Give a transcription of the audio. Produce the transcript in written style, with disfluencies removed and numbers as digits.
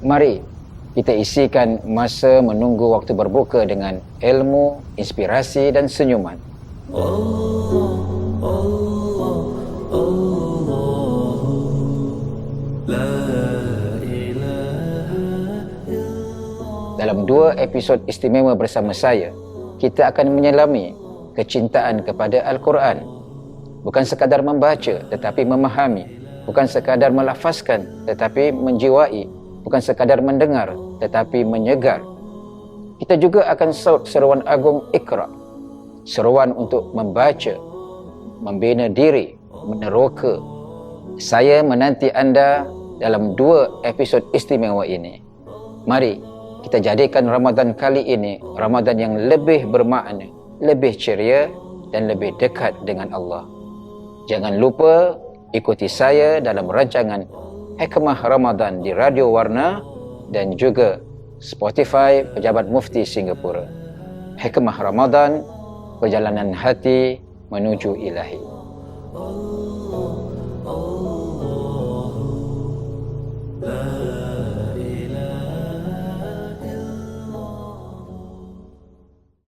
Mari kita isikan masa menunggu waktu berbuka dengan ilmu, inspirasi dan senyuman. Dalam 2 episod istimewa bersama saya, kita akan menyelami kecintaan kepada Al-Quran. Bukan sekadar membaca tetapi memahami, bukan sekadar melafazkan tetapi menjiwai, bukan sekadar mendengar tetapi menyegar. Kita juga akan saut seruan agung Iqra, seruan untuk membaca, membina diri, meneroka. Saya menanti anda dalam 2 episod istimewa ini. Mari kita jadikan Ramadan kali ini Ramadan yang lebih bermakna, lebih ceria dan lebih dekat dengan Allah. Jangan lupa ikuti saya dalam rancangan Hikmah Ramadan di Radio Warna dan juga Spotify Pejabat Mufti Singapura. Hikmah Ramadan, perjalanan hati menuju ilahi.